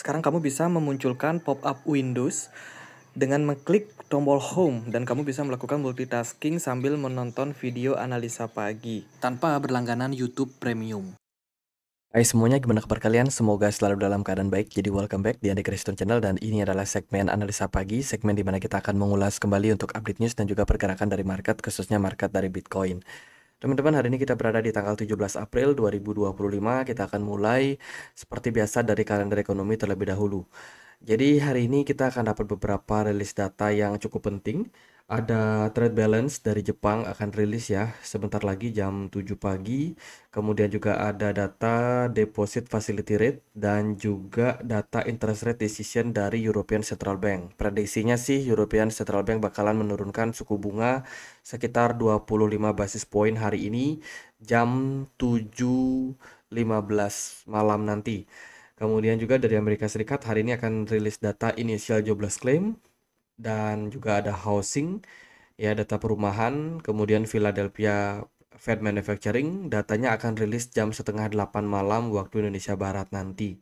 Sekarang kamu bisa memunculkan pop-up Windows dengan mengklik tombol Home dan kamu bisa melakukan multitasking sambil menonton video analisa pagi tanpa berlangganan YouTube Premium. Hai semuanya, gimana kabar kalian? Semoga selalu dalam keadaan baik. Jadi welcome back di Andi Kriston Channel dan ini adalah segmen analisa pagi, segmen di mana kita akan mengulas kembali untuk update news dan juga pergerakan dari market, khususnya market dari Bitcoin. Teman-teman, hari ini kita berada di tanggal 17 April 2025. Kita akan mulai seperti biasa dari kalender ekonomi terlebih dahulu. Jadi hari ini kita akan dapat beberapa rilis data yang cukup penting. Ada trade balance dari Jepang akan rilis ya sebentar lagi jam 7 pagi. Kemudian juga ada data deposit facility rate dan juga data interest rate decision dari European Central Bank. Prediksinya sih European Central Bank bakalan menurunkan suku bunga sekitar 25 basis point hari ini jam 7.15 malam nanti. Kemudian juga dari Amerika Serikat hari ini akan rilis data initial jobless claim dan juga ada housing, ya data perumahan. Kemudian Philadelphia Fed Manufacturing datanya akan rilis jam setengah 8 malam waktu Indonesia Barat nanti.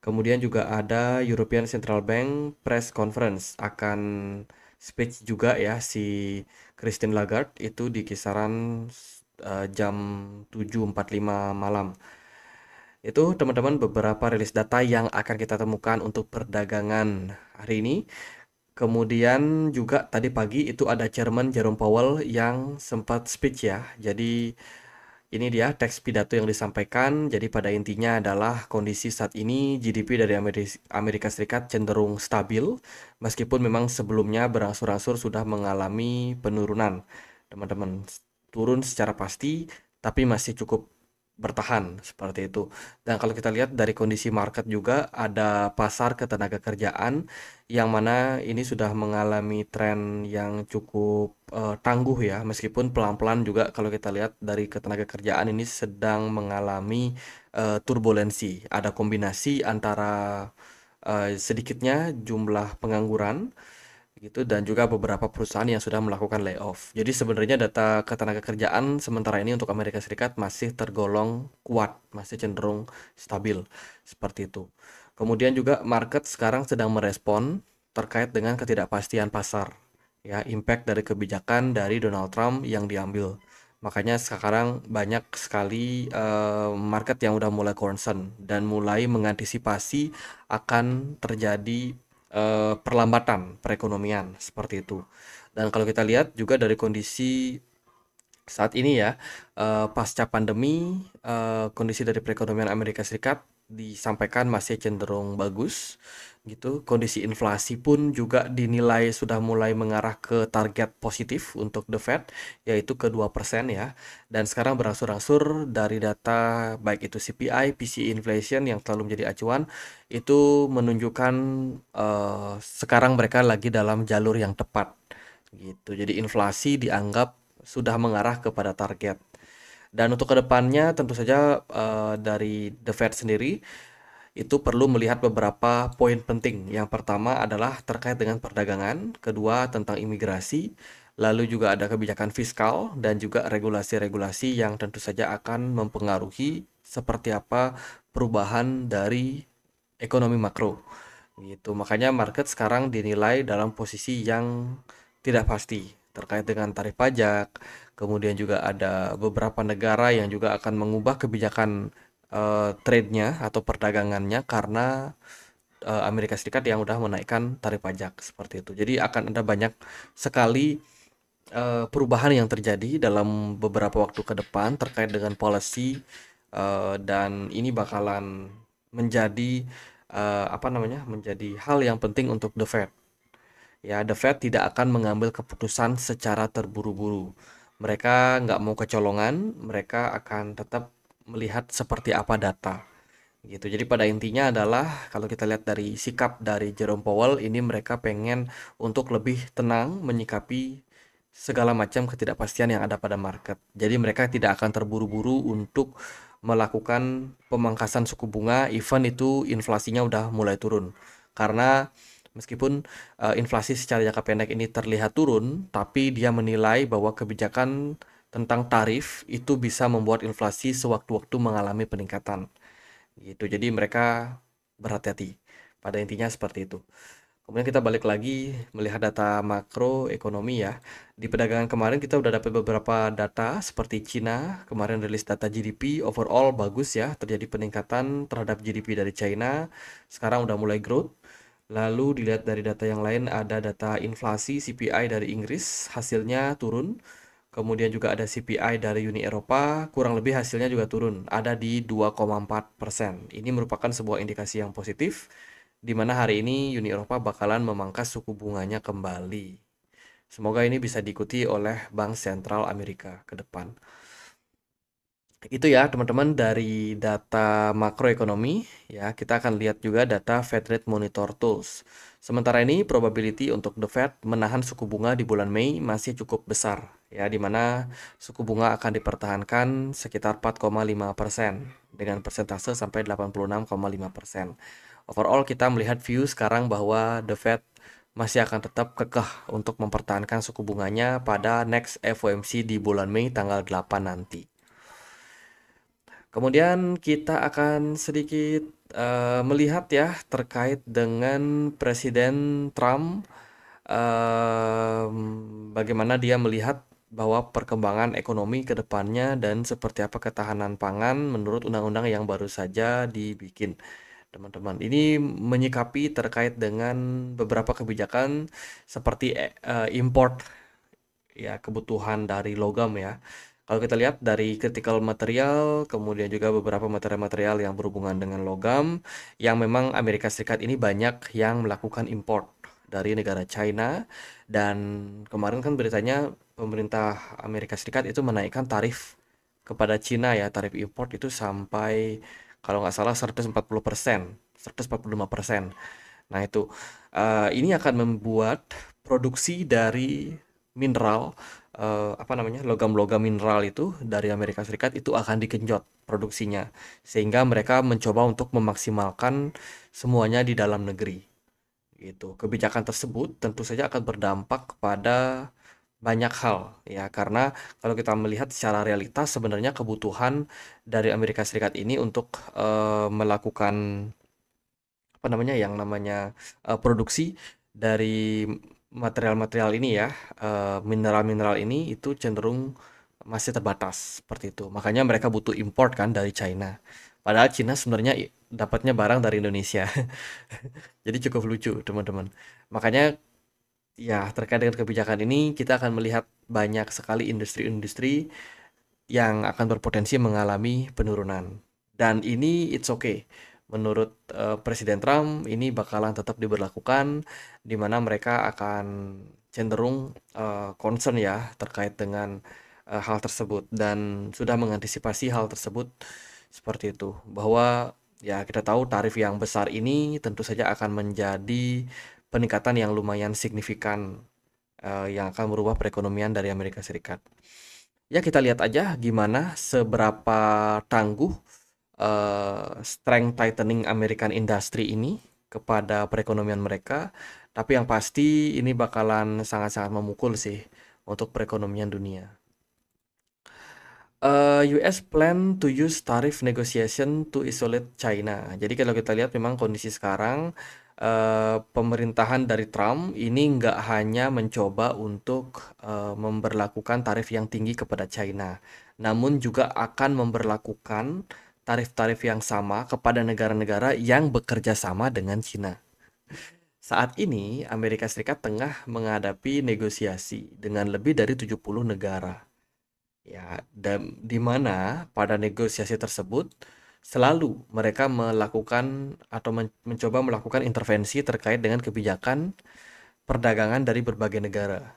Kemudian juga ada European Central Bank Press Conference, akan speech juga ya si Christine Lagarde itu di kisaran jam 7.45 malam. Itu teman-teman beberapa rilis data yang akan kita temukan untuk perdagangan hari ini. Kemudian juga tadi pagi itu ada Chairman Jerome Powell yang sempat speech ya. Jadi ini dia teks pidato yang disampaikan. Jadi pada intinya adalah kondisi saat ini GDP dari Amerika Serikat cenderung stabil. Meskipun memang sebelumnya berangsur-angsur sudah mengalami penurunan. Teman-teman, turun secara pasti tapi masih cukup bertahan seperti itu. Dan kalau kita lihat dari kondisi market juga ada pasar ketenaga kerjaan yang mana ini sudah mengalami tren yang cukup tangguh ya, meskipun pelan-pelan juga. Kalau kita lihat dari ketenaga kerjaan ini sedang mengalami turbulensi. Ada kombinasi antara sedikitnya jumlah pengangguran gitu dan juga beberapa perusahaan yang sudah melakukan layoff. Jadi sebenarnya data ketenaga kerjaan sementara ini untuk Amerika Serikat masih tergolong kuat, masih cenderung stabil seperti itu. Kemudian juga market sekarang sedang merespon terkait dengan ketidakpastian pasar, ya, impact dari kebijakan dari Donald Trump yang diambil. Makanya sekarang banyak sekali market yang udah mulai concern dan mulai mengantisipasi akan terjadi perlambatan perekonomian seperti itu. Dan kalau kita lihat juga dari kondisi saat ini ya, pasca pandemi, kondisi dari perekonomian Amerika Serikat disampaikan masih cenderung bagus gitu. Kondisi inflasi pun juga dinilai sudah mulai mengarah ke target positif untuk The Fed, yaitu ke 2% ya. Dan sekarang berangsur-angsur dari data baik itu CPI, PCE inflation yang selalu menjadi acuan, itu menunjukkan sekarang mereka lagi dalam jalur yang tepat gitu. Jadi inflasi dianggap sudah mengarah kepada target. Dan untuk kedepannya tentu saja dari The Fed sendiri itu perlu melihat beberapa poin penting. Yang pertama adalah terkait dengan perdagangan, kedua tentang imigrasi, lalu juga ada kebijakan fiskal dan juga regulasi-regulasi yang tentu saja akan mempengaruhi seperti apa perubahan dari ekonomi makro. Gitu. Makanya market sekarang dinilai dalam posisi yang tidak pasti terkait dengan tarif pajak. Kemudian juga ada beberapa negara yang juga akan mengubah kebijakan trade-nya atau perdagangannya karena Amerika Serikat yang udah menaikkan tarif pajak seperti itu. Jadi akan ada banyak sekali perubahan yang terjadi dalam beberapa waktu ke depan terkait dengan policy dan ini bakalan menjadi apa namanya? Menjadi hal yang penting untuk The Fed. Ya, The Fed tidak akan mengambil keputusan secara terburu-buru. Mereka nggak mau kecolongan, mereka akan tetap melihat seperti apa data gitu. Jadi pada intinya adalah kalau kita lihat dari sikap dari Jerome Powell ini mereka pengen untuk lebih tenang menyikapi segala macam ketidakpastian yang ada pada market. Jadi mereka tidak akan terburu-buru untuk melakukan pemangkasan suku bunga even itu inflasinya udah mulai turun. Karena meskipun inflasi secara jangka pendek ini terlihat turun, tapi dia menilai bahwa kebijakan tentang tarif itu bisa membuat inflasi sewaktu-waktu mengalami peningkatan gitu. Jadi mereka berhati-hati Pada intinya seperti itu. Kemudian kita balik lagi melihat data makroekonomi ya. Di perdagangan kemarin kita udah dapat beberapa data seperti Cina, kemarin rilis data GDP overall bagus ya, terjadi peningkatan terhadap GDP dari China. Sekarang udah mulai growth. Lalu dilihat dari data yang lain ada data inflasi CPI dari Inggris, hasilnya turun. Kemudian juga ada CPI dari Uni Eropa, kurang lebih hasilnya juga turun, ada di 2,4%. Ini merupakan sebuah indikasi yang positif, di mana hari ini Uni Eropa bakalan memangkas suku bunganya kembali. Semoga ini bisa diikuti oleh Bank Sentral Amerika ke depan. Itu ya teman-teman dari data makroekonomi ya, kita akan lihat juga data Fed Rate Monitor Tools. Sementara ini probability untuk the Fed menahan suku bunga di bulan Mei masih cukup besar ya, di mana suku bunga akan dipertahankan sekitar 4,5% dengan persentase sampai 86,5%. Overall kita melihat view sekarang bahwa the Fed masih akan tetap kekeh untuk mempertahankan suku bunganya pada next FOMC di bulan Mei tanggal 8 nanti. Kemudian kita akan sedikit melihat ya terkait dengan Presiden Trump, bagaimana dia melihat bahwa perkembangan ekonomi ke depannya dan seperti apa ketahanan pangan menurut undang-undang yang baru saja dibikin. Teman-teman, ini menyikapi terkait dengan beberapa kebijakan seperti import ya, kebutuhan dari logam ya. Kalau kita lihat dari critical material, kemudian juga beberapa material-material yang berhubungan dengan logam, yang memang Amerika Serikat ini banyak yang melakukan import dari negara China. Dan kemarin kan beritanya pemerintah Amerika Serikat itu menaikkan tarif kepada China ya, tarif import itu sampai kalau nggak salah 140%, 145%. Nah itu, ini akan membuat produksi dari mineral, apa namanya, logam-logam mineral itu dari Amerika Serikat itu akan digenjot produksinya. Sehingga mereka mencoba untuk memaksimalkan semuanya di dalam negeri. Gitu. Kebijakan tersebut tentu saja akan berdampak pada banyak hal ya, karena kalau kita melihat secara realitas sebenarnya kebutuhan dari Amerika Serikat ini untuk melakukan apa namanya yang namanya produksi dari material-material ini ya, mineral-mineral ini itu cenderung masih terbatas seperti itu. Makanya mereka butuh import kan dari China. Padahal China sebenarnya dapatnya barang dari Indonesia. Jadi cukup lucu, teman-teman. Makanya ya terkait dengan kebijakan ini kita akan melihat banyak sekali industri-industri yang akan berpotensi mengalami penurunan. Dan ini it's okay. Menurut Presiden Trump, ini bakalan tetap diberlakukan, di mana mereka akan cenderung concern ya terkait dengan hal tersebut dan sudah mengantisipasi hal tersebut seperti itu. Bahwa ya kita tahu tarif yang besar ini tentu saja akan menjadi peningkatan yang lumayan signifikan yang akan merubah perekonomian dari Amerika Serikat. Ya kita lihat aja gimana seberapa tangguh strength tightening American industry ini kepada perekonomian mereka. Tapi yang pasti ini bakalan sangat-sangat memukul sih untuk perekonomian dunia. US plan to use tariff negotiation to isolate China. Jadi kalau kita lihat memang kondisi sekarang pemerintahan dari Trump ini nggak hanya mencoba untuk memberlakukan tarif yang tinggi kepada China, namun juga akan memberlakukan tarif-tarif yang sama kepada negara-negara yang bekerja sama dengan China. Saat ini Amerika Serikat tengah menghadapi negosiasi dengan lebih dari 70 negara. Ya, dan di mana pada negosiasi tersebut selalu mereka melakukan atau mencoba melakukan intervensi terkait dengan kebijakan perdagangan dari berbagai negara.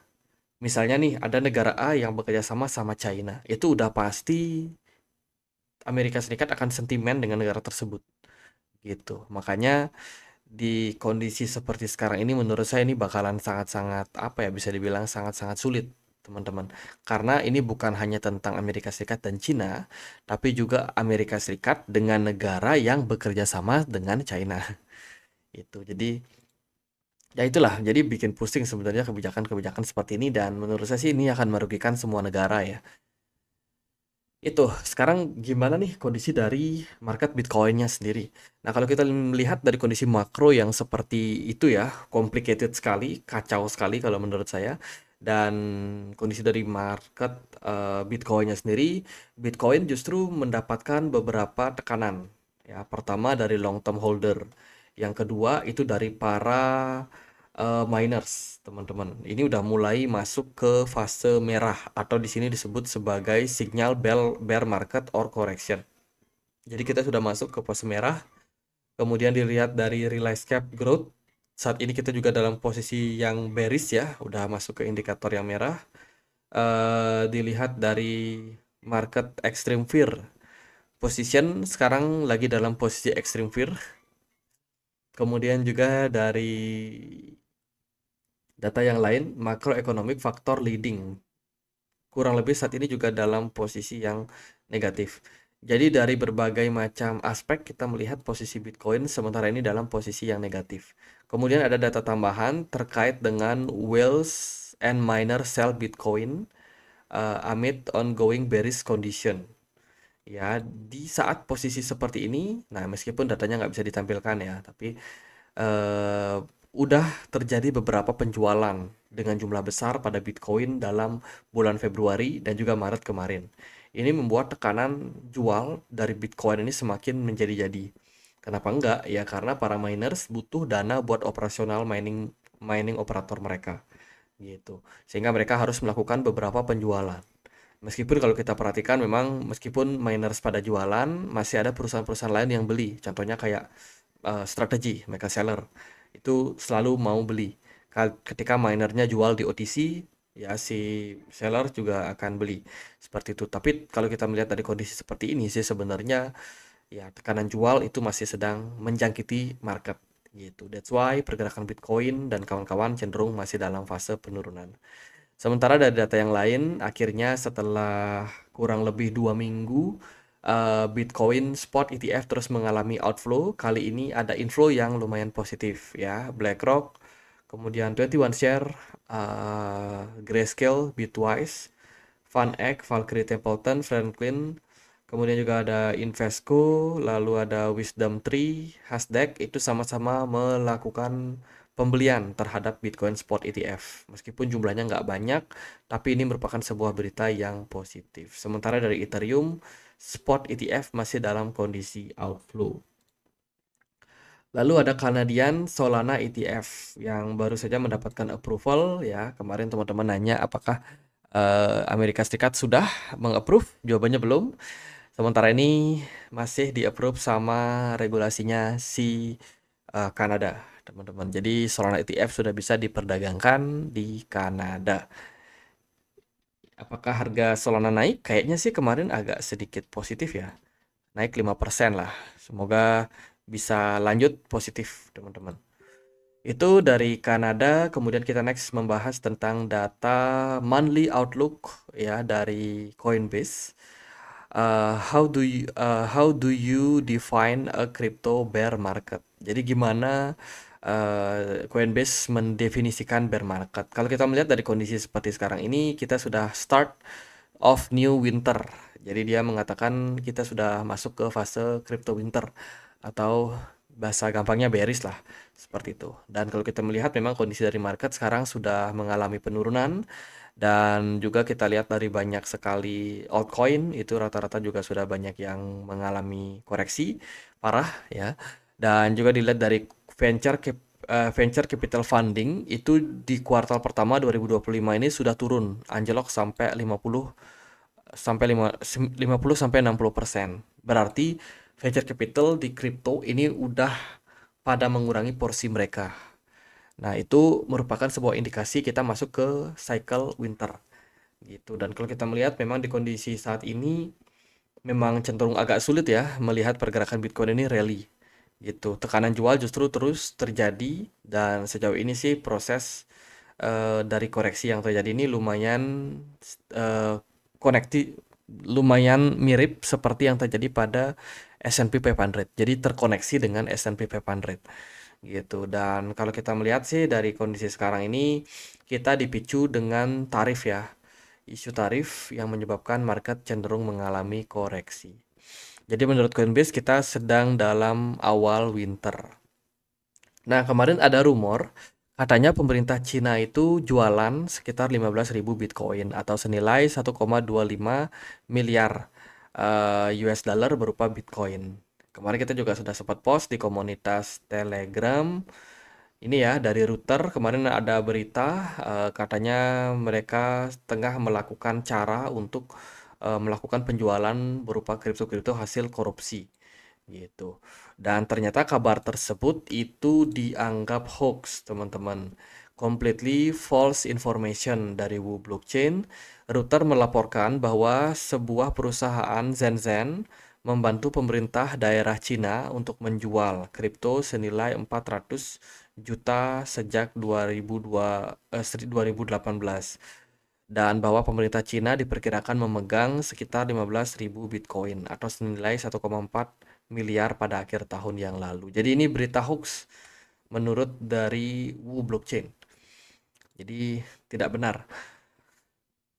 Misalnya nih, ada negara A yang bekerja sama sama China. Itu udah pasti Amerika Serikat akan sentimen dengan negara tersebut. Gitu. Makanya di kondisi seperti sekarang ini menurut saya ini bakalan sangat-sangat apa ya, bisa dibilang sangat-sangat sulit teman-teman, karena ini bukan hanya tentang Amerika Serikat dan Cina, tapi juga Amerika Serikat dengan negara yang bekerja sama dengan China. Itu jadi ya itulah, jadi bikin pusing sebenarnya kebijakan-kebijakan seperti ini, dan menurut saya sih ini akan merugikan semua negara ya. Itu, sekarang gimana nih kondisi dari market Bitcoin-nya sendiri? Nah, kalau kita melihat dari kondisi makro yang seperti itu ya, complicated sekali, kacau sekali kalau menurut saya. Dan kondisi dari market Bitcoin-nya sendiri, Bitcoin justru mendapatkan beberapa tekanan. Ya, pertama dari long term holder. Yang kedua itu dari para miners, teman-teman. Ini udah mulai masuk ke fase merah atau di sini disebut sebagai signal bear market or correction. Jadi kita sudah masuk ke fase merah. Kemudian dilihat dari realized cap growth. Saat ini kita juga dalam posisi yang bearish ya, udah masuk ke indikator yang merah. Dilihat dari market extreme fear. Position sekarang lagi dalam posisi extreme fear. Kemudian juga dari data yang lain, macroeconomic factor leading. Kurang lebih saat ini juga dalam posisi yang negatif. Jadi dari berbagai macam aspek kita melihat posisi Bitcoin sementara ini dalam posisi yang negatif. Kemudian ada data tambahan terkait dengan whales and miner sell Bitcoin amid ongoing bearish condition. Ya, di saat posisi seperti ini, nah meskipun datanya nggak bisa ditampilkan ya, tapi eh, udah terjadi beberapa penjualan dengan jumlah besar pada Bitcoin dalam bulan Februari dan juga Maret kemarin. Ini membuat tekanan jual dari Bitcoin ini semakin menjadi-jadi. Kenapa enggak? Ya karena para miners butuh dana buat operasional mining mining operator mereka gitu. Sehingga mereka harus melakukan beberapa penjualan. Meskipun kalau kita perhatikan memang meskipun miners pada jualan, masih ada perusahaan-perusahaan lain yang beli. Contohnya kayak strategi, mereka seller. Itu selalu mau beli. Ketika minernya jual di OTC, ya si seller juga akan beli. Seperti itu. Tapi kalau kita melihat dari kondisi seperti ini sih sebenarnya ya tekanan jual itu masih sedang menjangkiti market gitu. That's why pergerakan Bitcoin dan kawan-kawan cenderung masih dalam fase penurunan. Sementara dari data yang lain, akhirnya setelah kurang lebih 2 minggu, Bitcoin spot ETF terus mengalami outflow. Kali ini ada inflow yang lumayan positif ya. BlackRock, kemudian 21 Share, Grayscale, Bitwise, FunEgg, Valkyrie Templeton, Franklin, kemudian juga ada Invesco, lalu ada Wisdom Tree, Hasdaq, itu sama-sama melakukan pembelian terhadap Bitcoin Spot ETF. Meskipun jumlahnya nggak banyak, tapi ini merupakan sebuah berita yang positif. Sementara dari Ethereum, Spot ETF masih dalam kondisi outflow. Lalu ada Canadian Solana ETF yang baru saja mendapatkan approval ya. Kemarin teman-teman nanya apakah Amerika Serikat sudah mengapprove? Jawabannya belum. Sementara ini masih di-approve sama regulasinya si Kanada, teman-teman. Jadi Solana ETF sudah bisa diperdagangkan di Kanada. Apakah harga Solana naik? Kayaknya sih kemarin agak sedikit positif ya. Naik 5% lah. Semoga bisa lanjut positif, teman-teman. Itu dari Kanada, kemudian kita next membahas tentang data monthly outlook ya dari Coinbase. How do you define a crypto bear market? Jadi gimana Coinbase mendefinisikan bear market? Kalau kita melihat dari kondisi seperti sekarang ini, kita sudah start of new winter. Jadi dia mengatakan kita sudah masuk ke fase crypto winter atau bahasa gampangnya bearish lah seperti itu. Dan kalau kita melihat memang kondisi dari market sekarang sudah mengalami penurunan dan juga kita lihat dari banyak sekali altcoin itu rata-rata juga sudah banyak yang mengalami koreksi parah ya. Dan juga dilihat dari venture capital funding itu di kuartal pertama 2025 ini sudah turun anjlok sampai 50 sampai 60%. Berarti venture capital di crypto ini udah pada mengurangi porsi mereka. Nah, itu merupakan sebuah indikasi kita masuk ke cycle winter gitu. Dan kalau kita melihat memang di kondisi saat ini memang cenderung agak sulit ya melihat pergerakan Bitcoin ini rally gitu. Tekanan jual justru terus terjadi dan sejauh ini sih proses dari koreksi yang terjadi ini lumayan eh, konekti lumayan mirip seperti yang terjadi pada S&P 500. Jadi terkoneksi dengan S&P 500 gitu. Dan kalau kita melihat sih dari kondisi sekarang ini kita dipicu dengan tarif ya. isu tarif yang menyebabkan market cenderung mengalami koreksi. Jadi menurut Coinbase kita sedang dalam awal winter. Nah, kemarin ada rumor katanya pemerintah Cina itu jualan sekitar 15.000 Bitcoin atau senilai 1,25 miliar US dollar berupa Bitcoin. Kemarin kita juga sudah sempat post di komunitas Telegram. Ini ya dari router kemarin ada berita katanya mereka tengah melakukan cara untuk melakukan penjualan berupa kripto-kripto hasil korupsi gitu. Dan ternyata kabar tersebut itu dianggap hoax, teman-teman. Completely false information dari Wu Blockchain. Router melaporkan bahwa sebuah perusahaan Shenzhen membantu pemerintah daerah Cina untuk menjual kripto senilai 400 juta sejak 2018 dan bahwa pemerintah Cina diperkirakan memegang sekitar 15.000 Bitcoin atau senilai 1,4 miliar pada akhir tahun yang lalu. Jadi ini berita hoax menurut dari Wu Blockchain. Jadi tidak benar.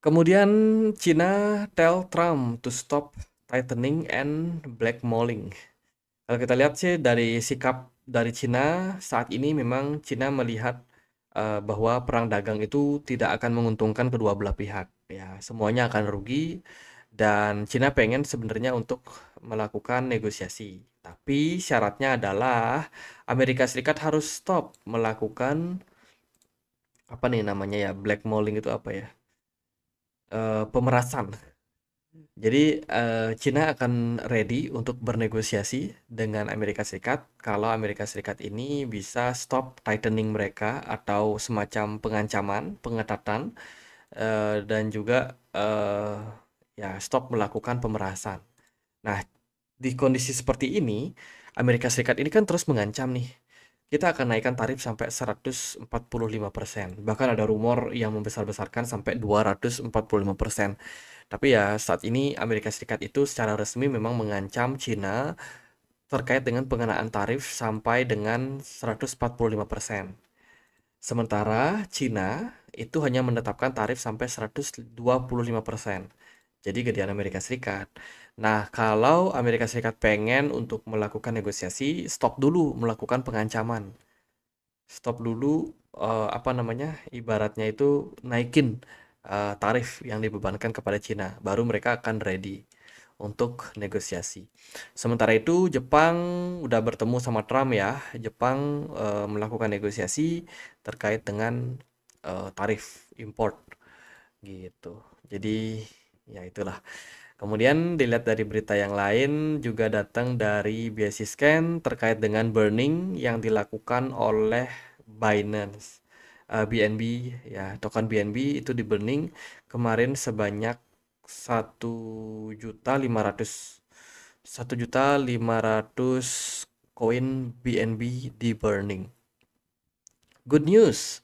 Kemudian Cina tell Trump to stop tightening and blackmailing. Kalau kita lihat sih dari sikap dari Cina saat ini memang Cina melihat bahwa perang dagang itu tidak akan menguntungkan kedua belah pihak. Ya, semuanya akan rugi dan Cina pengen sebenarnya untuk melakukan negosiasi. Tapi syaratnya adalah Amerika Serikat harus stop melakukan apa nih namanya ya blackmailing itu apa ya? Pemerasan. Jadi Cina akan ready untuk bernegosiasi dengan Amerika Serikat kalau Amerika Serikat ini bisa stop tightening mereka atau semacam pengancaman, pengetatan dan juga ya stop melakukan pemerasan. Nah, di kondisi seperti ini, Amerika Serikat ini kan terus mengancam nih. Kita akan naikkan tarif sampai 145%. Bahkan ada rumor yang membesar-besarkan sampai 245%. Tapi ya saat ini Amerika Serikat itu secara resmi memang mengancam Cina terkait dengan pengenaan tarif sampai dengan 145%. Sementara Cina itu hanya menetapkan tarif sampai 125%. Jadi gedean Amerika Serikat. Nah, kalau Amerika Serikat pengen untuk melakukan negosiasi, stop dulu melakukan pengancaman. Stop dulu apa namanya? Ibaratnya itu naikin tarif yang dibebankan kepada Cina, baru mereka akan ready untuk negosiasi. Sementara itu Jepang udah bertemu sama Trump ya. Jepang melakukan negosiasi terkait dengan tarif import gitu. Jadi ya itulah. Kemudian dilihat dari berita yang lain juga datang dari Scan terkait dengan burning yang dilakukan oleh Binance. BNB ya, token BNB itu di burning kemarin sebanyak 1.500.000 koin BNB di burning. Good news.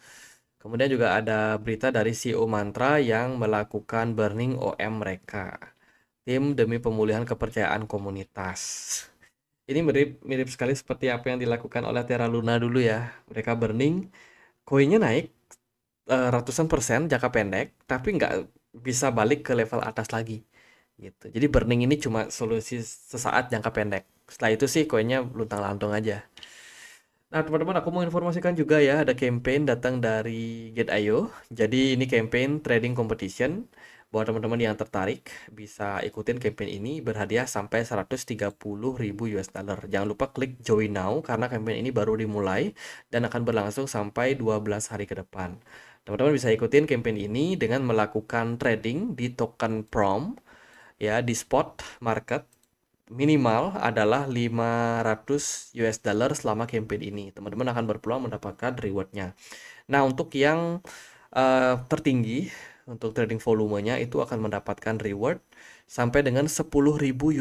Kemudian juga ada berita dari CEO Mantra yang melakukan burning OM mereka. Tim demi pemulihan kepercayaan komunitas. Ini mirip sekali seperti apa yang dilakukan oleh Terra Luna dulu ya. Mereka burning, koinnya naik ratusan persen jangka pendek, tapi nggak bisa balik ke level atas lagi. Gitu. Jadi burning ini cuma solusi sesaat jangka pendek. Setelah itu sih koinnya luntang-lantung aja. Nah, teman-teman, aku mau informasikan juga ya, ada campaign datang dari Get.io. Jadi ini campaign trading competition. Buat teman-teman yang tertarik, bisa ikutin campaign ini berhadiah sampai 130.000 US dollar. Jangan lupa klik join now karena campaign ini baru dimulai dan akan berlangsung sampai 12 hari ke depan. Teman-teman bisa ikutin campaign ini dengan melakukan trading di token Prom ya di spot market minimal adalah 500 US dollar selama campaign ini. Teman-teman akan berpeluang mendapatkan rewardnya. Nah, untuk yang tertinggi, untuk trading volumenya itu akan mendapatkan reward sampai dengan 10.000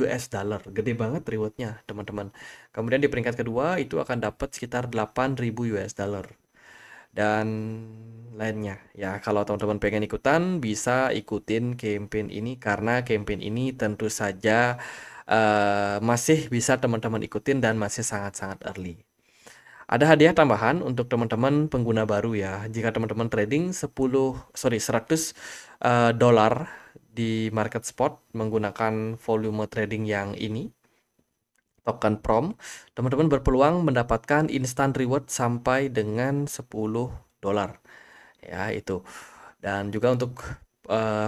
US dollar. Gede banget rewardnya, teman-teman. Kemudian di peringkat kedua itu akan dapat sekitar 8.000 US dollar. Dan lainnya. Ya, kalau teman-teman pengen ikutan, bisa ikutin campaign ini karena campaign ini tentu saja masih bisa teman-teman ikutin dan masih sangat-sangat early. Ada hadiah tambahan untuk teman-teman pengguna baru ya. Jika teman-teman trading 100 dolar di market spot menggunakan volume trading yang ini, token prom, teman-teman berpeluang mendapatkan instant reward sampai dengan 10 dolar. Ya, itu. Dan juga untuk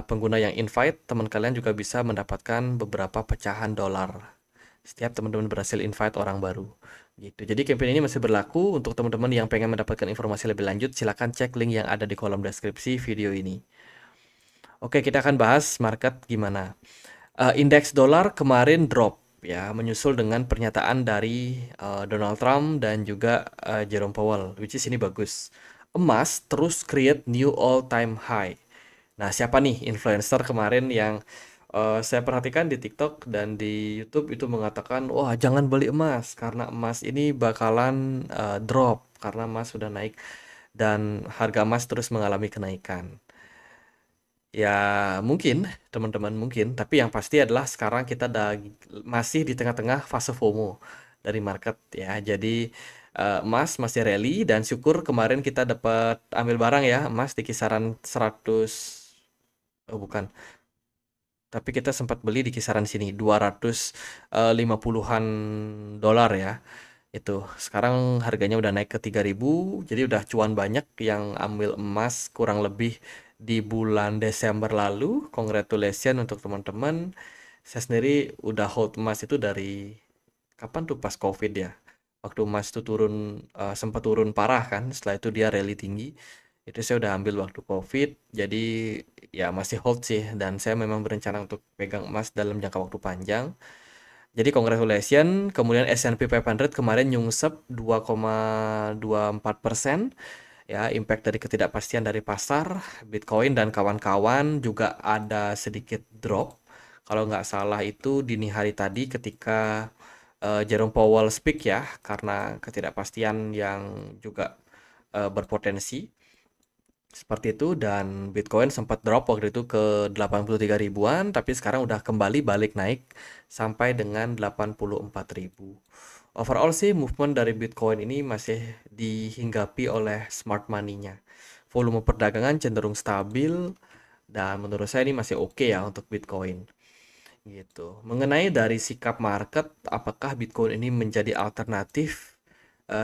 pengguna yang invite, teman kalian juga bisa mendapatkan beberapa pecahan dolar setiap teman-teman berhasil invite orang baru. Gitu. Jadi campaign ini masih berlaku untuk teman-teman yang pengen mendapatkan informasi lebih lanjut, silakan cek link yang ada di kolom deskripsi video ini. Oke, kita akan bahas market gimana. Indeks dolar kemarin drop ya, menyusul dengan pernyataan dari Donald Trump dan juga Jerome Powell, which is ini bagus. Emas terus create new all-time high. Nah, siapa nih influencer kemarin yang saya perhatikan di TikTok dan di YouTube itu mengatakan, wah jangan beli emas karena emas ini bakalan drop karena emas sudah naik dan harga emas terus mengalami kenaikan. Ya mungkin teman-teman mungkin, tapi yang pasti adalah sekarang kita masih di tengah-tengah fase FOMO dari market ya. Jadi emas masih rally dan syukur kemarin kita dapat ambil barang ya, emas di kisaran 100, oh bukan, tapi kita sempat beli di kisaran sini 250-an dolar ya. Itu sekarang harganya udah naik ke 3.000, jadi udah cuan banyak yang ambil emas kurang lebih di bulan Desember lalu. Congratulations untuk teman-teman. Saya sendiri udah hold emas itu dari kapan tuh, pas COVID ya. Waktu emas itu turun, sempat turun parah kan, setelah itu dia rally tinggi. Itu saya udah ambil waktu COVID, jadi ya masih hold sih. Dan saya memang berencana untuk pegang emas dalam jangka waktu panjang. Jadi congratulations. Kemudian S&P 500 kemarin nyungsep 2,24%. Ya, impact dari ketidakpastian dari pasar, Bitcoin dan kawan-kawan juga ada sedikit drop. Kalau nggak salah itu dini hari tadi ketika Jerome Powell speak ya, karena ketidakpastian yang juga berpotensi. Seperti itu, dan Bitcoin sempat drop waktu itu ke 83 ribuan, tapi sekarang udah kembali balik naik sampai dengan 84 ribu. Overall sih movement dari Bitcoin ini masih dihinggapi oleh smart money-nya. Volume perdagangan cenderung stabil dan menurut saya ini masih oke ya untuk Bitcoin. Gitu. Mengenai dari sikap market, apakah Bitcoin ini menjadi alternatif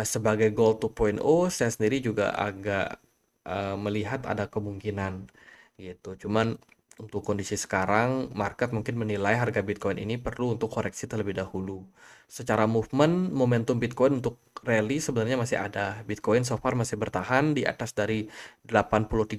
sebagai gold 2.0, saya sendiri juga agak melihat ada kemungkinan gitu. Cuman untuk kondisi sekarang, market mungkin menilai harga Bitcoin ini perlu untuk koreksi terlebih dahulu. Secara movement, momentum Bitcoin untuk rally sebenarnya masih ada. Bitcoin so far masih bertahan di atas dari 83.000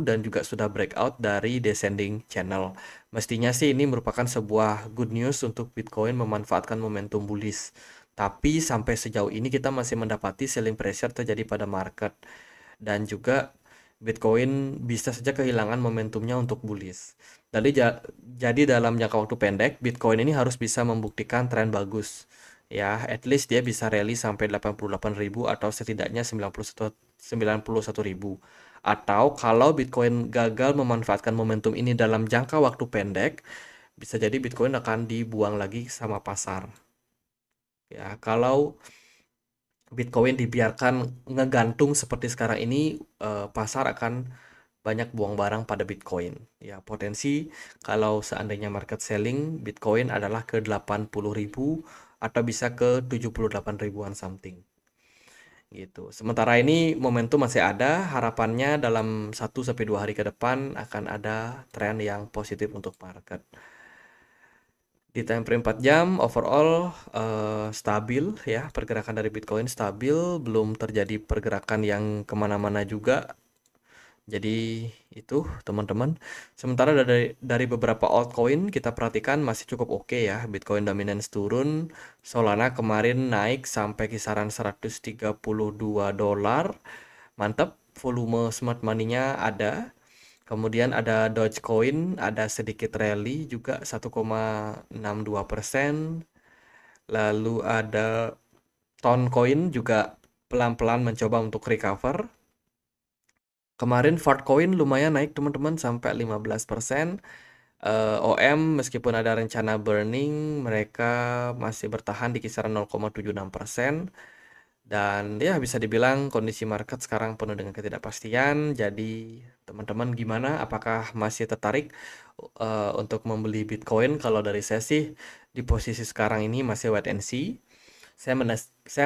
dan juga sudah breakout dari descending channel. Mestinya sih ini merupakan sebuah good news untuk Bitcoin memanfaatkan momentum bullish. Tapi sampai sejauh ini kita masih mendapati selling pressure terjadi pada market. Dan juga Bitcoin bisa saja kehilangan momentumnya untuk bullish. Jadi dalam jangka waktu pendek, Bitcoin ini harus bisa membuktikan tren bagus. Ya, at least dia bisa rally sampai 88.000 atau setidaknya 91.000. Atau kalau Bitcoin gagal memanfaatkan momentum ini dalam jangka waktu pendek, bisa jadi Bitcoin akan dibuang lagi sama pasar. Ya, kalau Bitcoin dibiarkan ngegantung seperti sekarang ini, pasar akan banyak buang barang pada Bitcoin. Ya, potensi kalau seandainya market selling Bitcoin adalah ke 80.000 atau bisa ke 78 ribuan something. Gitu. Sementara ini momentum masih ada, harapannya dalam 1 sampai 2 hari ke depan akan ada tren yang positif untuk market. Di time frame 4 jam overall stabil ya, pergerakan dari Bitcoin stabil, belum terjadi pergerakan yang kemana-mana juga. Jadi itu teman-teman. Sementara dari beberapa altcoin kita perhatikan masih cukup oke ya. Bitcoin dominance turun, Solana kemarin naik sampai kisaran 132 dolar. Mantap, volume smart money-nya ada. Kemudian ada Dogecoin, ada sedikit rally juga 1,62%. Lalu ada Toncoin juga pelan-pelan mencoba untuk recover. Kemarin Fartcoin lumayan naik teman-teman sampai 15%. OM meskipun ada rencana burning, mereka masih bertahan di kisaran 0,76%. Dan ya bisa dibilang kondisi market sekarang penuh dengan ketidakpastian. Jadi teman-teman gimana? Apakah masih tertarik untuk membeli Bitcoin? Kalau dari saya sih di posisi sekarang ini masih wait and see. Saya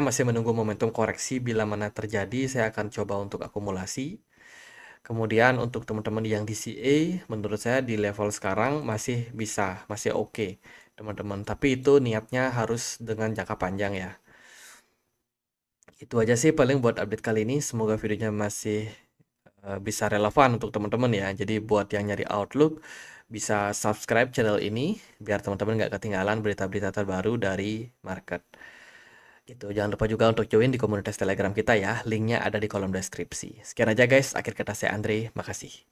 masih menunggu momentum koreksi. Bila mana terjadi, saya akan coba untuk akumulasi. Kemudian untuk teman-teman yang DCA, menurut saya di level sekarang masih bisa, masih oke, teman-teman. Tapi itu niatnya harus dengan jangka panjang ya. Itu aja sih paling buat update kali ini. Semoga videonya masih bisa relevan untuk teman-teman ya. Jadi buat yang nyari Outlook, bisa subscribe channel ini biar teman-teman nggak ketinggalan berita-berita terbaru dari market. Gitu. Jangan lupa juga untuk join di komunitas Telegram kita ya. Linknya ada di kolom deskripsi. Sekian aja guys. Akhir kata saya Andre. Makasih.